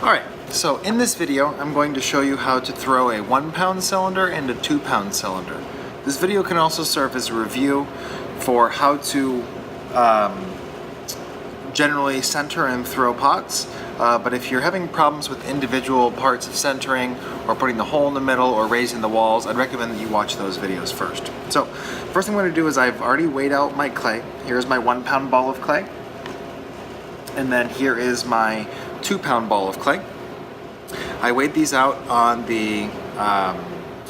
Alright, so in this video I'm going to show you how to throw a 1 pound cylinder and a 2 pound cylinder. This video can also serve as a review for how to generally center and throw pots, but if you're having problems with individual parts of centering or putting the hole in the middle or raising the walls, I'd recommend that you watch those videos first. So first thing I'm going to do is I've already weighed out my clay. Here's my 1 pound ball of clay, and then here is my 2 pound ball of clay. I weighed these out on the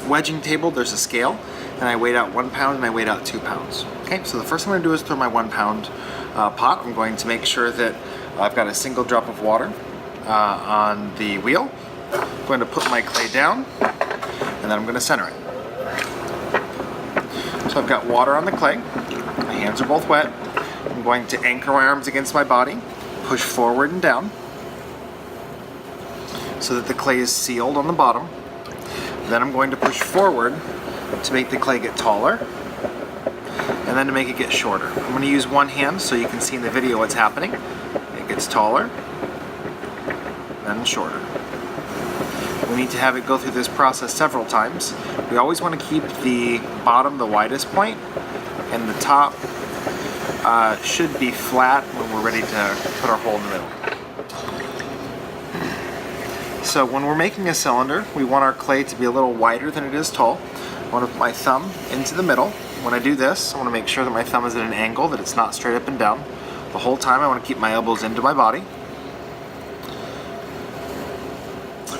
wedging table. There's a scale, and I weighed out 1 pound and I weighed out 2 pounds. Okay, so the first thing I'm going to do is throw my 1 pound pot. I'm going to make sure that I've got a single drop of water on the wheel. I'm going to put my clay down, and then I'm going to center it. So I've got water on the clay. My hands are both wet. I'm going to anchor my arms against my body, push forward and down so that the clay is sealed on the bottom. Then I'm going to push forward to make the clay get taller, and then to make it get shorter. I'm going to use one hand so you can see in the video what's happening. It gets taller, then shorter. We need to have it go through this process several times. We always want to keep the bottom the widest point, and the top should be flat when we're ready to put our hole in the middle. So when we're making a cylinder, we want our clay to be a little wider than it is tall. I want to put my thumb into the middle. When I do this, I want to make sure that my thumb is at an angle, that it's not straight up and down. The whole time I want to keep my elbows into my body.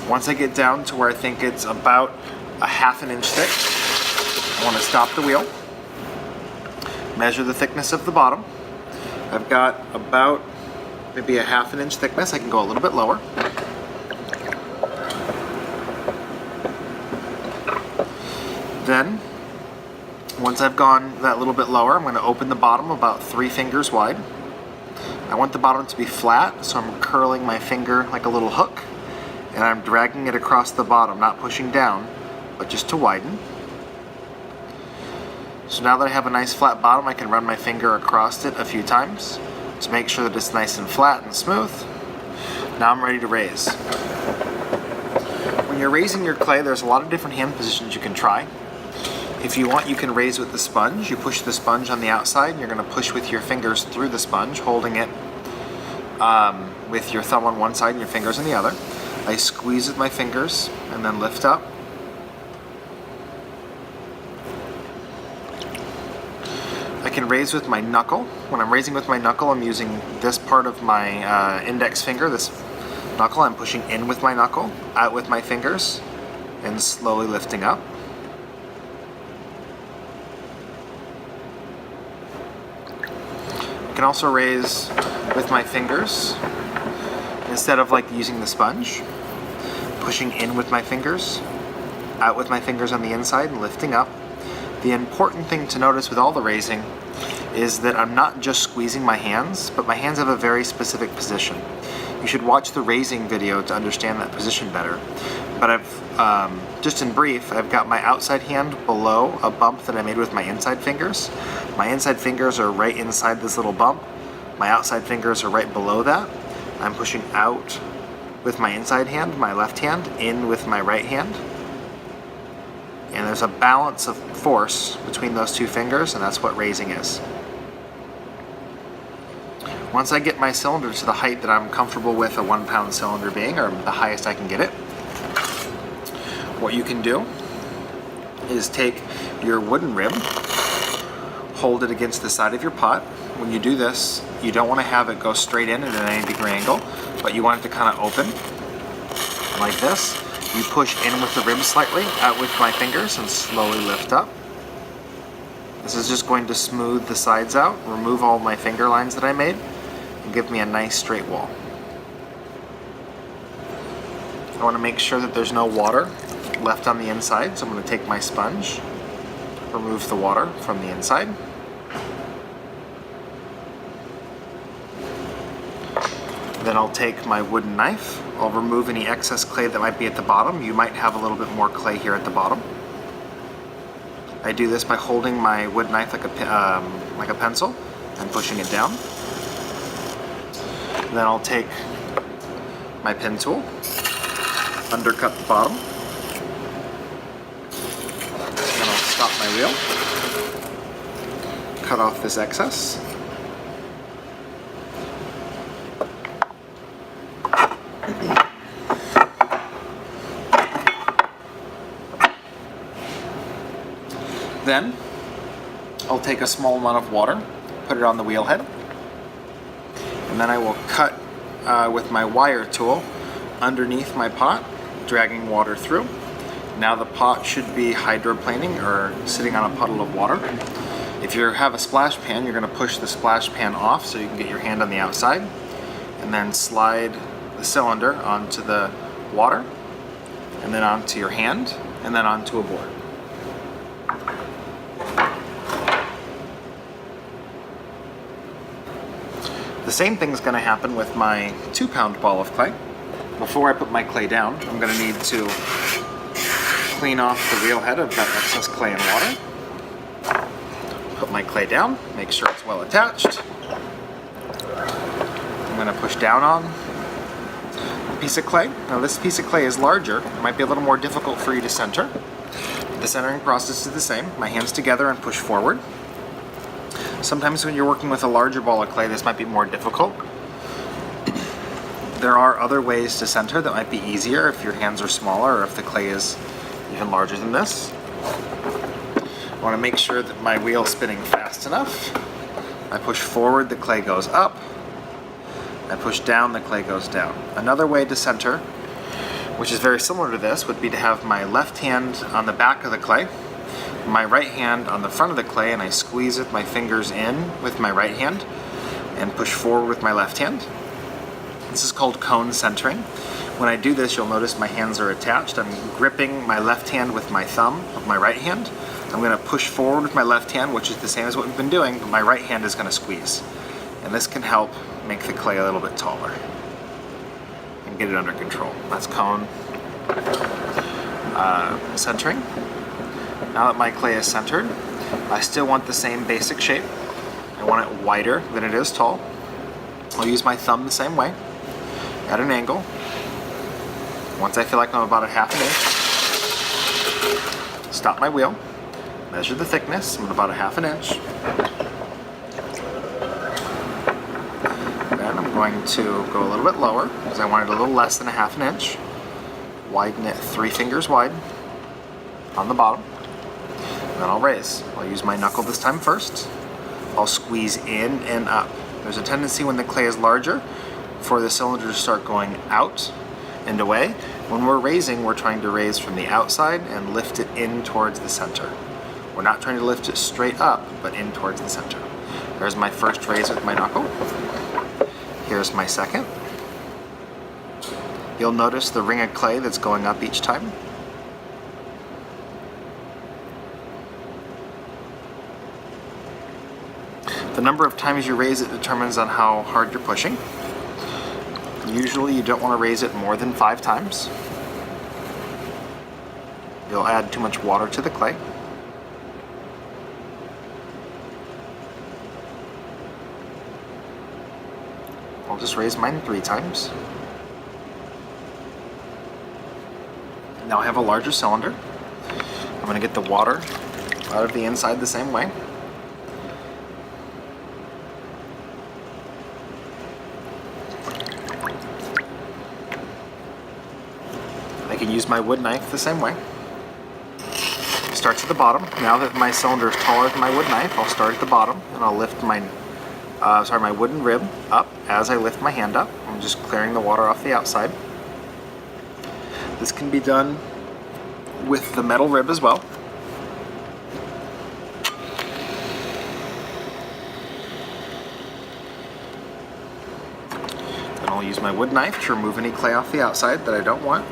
Once I get down to where I think it's about a ½ inch thick, I want to stop the wheel, measure the thickness of the bottom. I've got about maybe a ½ inch thickness. I can go a little bit lower. Then, once I've gone that little bit lower, I'm going to open the bottom about 3 fingers wide. I want the bottom to be flat, so I'm curling my finger like a little hook, and I'm dragging it across the bottom, not pushing down, but just to widen. So now that I have a nice flat bottom, I can run my finger across it a few times to make sure that it's nice and flat and smooth. Now I'm ready to raise. When you're raising your clay, there's a lot of different hand positions you can try. If you want, you can raise with the sponge. You push the sponge on the outside, and you're going to push with your fingers through the sponge, holding it with your thumb on one side and your fingers on the other. I squeeze with my fingers and then lift up. I can raise with my knuckle. When I'm raising with my knuckle, I'm using this part of my index finger, this knuckle. I'm pushing in with my knuckle, out with my fingers, and slowly lifting up. I can also raise with my fingers instead of like using the sponge, pushing in with my fingers, out with my fingers on the inside, and lifting up. The important thing to notice with all the raising is that I'm not just squeezing my hands, but my hands have a very specific position. You should watch the raising video to understand that position better. But just in brief, I've got my outside hand below a bump that I made with my inside fingers. My inside fingers are right inside this little bump. My outside fingers are right below that. I'm pushing out with my inside hand, my left hand, in with my right hand. And there's a balance of force between those two fingers, and that's what raising is. Once I get my cylinder to the height that I'm comfortable with a 1 pound cylinder being, or the highest I can get it, what you can do is take your wooden rib, hold it against the side of your pot. When you do this, you don't want to have it go straight in at an 90-degree angle, but you want it to kind of open like this. You push in with the rib slightly, out with my fingers, and slowly lift up. This is just going to smooth the sides out, remove all my finger lines that I made, and give me a nice straight wall. I want to make sure that there's no water left on the inside, so I'm going to take my sponge, remove the water from the inside. Then I'll take my wooden knife. I'll remove any excess clay that might be at the bottom. You might have a little bit more clay here at the bottom. I do this by holding my wood knife like a pencil and pushing it down. Then I'll take my pin tool, undercut the bottom, then I'll stop my wheel, cut off this excess, then I'll take a small amount of water, put it on the wheel head, and then I will cut with my wire tool underneath my pot, dragging water through. Now the pot should be hydroplaning, or sitting on a puddle of water. If you have a splash pan, you're going to push the splash pan off so you can get your hand on the outside, and then slide the cylinder onto the water, and then onto your hand, and then onto a board. The same thing's going to happen with my 2-pound ball of clay. Before I put my clay down, I'm going to need to clean off the wheel head of that excess clay and water. Put my clay down, make sure it's well attached. I'm going to push down on a piece of clay. Now this piece of clay is larger. It might be a little more difficult for you to center. The centering process is the same. My hands together and push forward. Sometimes when you're working with a larger ball of clay, this might be more difficult. There are other ways to center that might be easier if your hands are smaller or if the clay is even larger than this. I want to make sure that my wheel's spinning fast enough. I push forward, the clay goes up. I push down, the clay goes down. Another way to center, which is very similar to this, would be to have my left hand on the back of the clay, my right hand on the front of the clay, and I squeeze with my fingers in with my right hand and push forward with my left hand. This is called cone centering. When I do this, you'll notice my hands are attached. I'm gripping my left hand with my thumb of my right hand. I'm going to push forward with my left hand, which is the same as what we've been doing, but my right hand is going to squeeze. And this can help make the clay a little bit taller and get it under control. That's cone centering. Now that my clay is centered, I still want the same basic shape. I want it wider than it is tall. I'll use my thumb the same way, at an angle. Once I feel like I'm about a half an inch, stop my wheel, measure the thickness, I'm at about a half an inch. Then I'm going to go a little bit lower, because I want it a little less than a half an inch. Widen it 3 fingers wide on the bottom. Then I'll raise. I'll use my knuckle this time first. I'll squeeze in and up. There's a tendency when the clay is larger for the cylinder to start going out and away. When we're raising, we're trying to raise from the outside and lift it in towards the center. We're not trying to lift it straight up, but in towards the center. There's my first raise with my knuckle. Here's my second. You'll notice the ring of clay that's going up each time. The number of times you raise it determines on how hard you're pushing. Usually you don't want to raise it more than 5 times. You'll add too much water to the clay. I'll just raise mine 3 times. Now I have a larger cylinder. I'm going to get the water out of the inside the same way. I can use my wood knife the same way. Starts at the bottom. Now that my cylinder is taller than my wood knife, I'll start at the bottom and I'll lift my wooden rib up as I lift my hand up. I'm just clearing the water off the outside. This can be done with the metal rib as well. Then I'll use my wood knife to remove any clay off the outside that I don't want.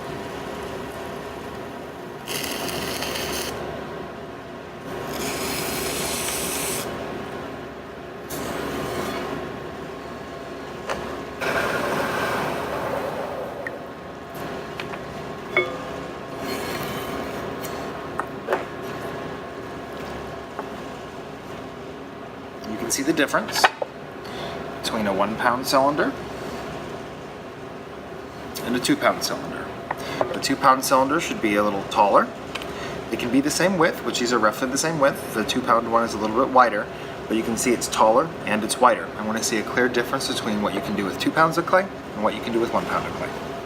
You can see the difference between a 1-pound cylinder and a 2-pound cylinder. The 2-pound cylinder should be a little taller. It can be the same width, which these are roughly the same width. The 2-pound one is a little bit wider, but you can see it's taller and it's wider. I want to see a clear difference between what you can do with 2 pounds of clay and what you can do with 1 pound of clay.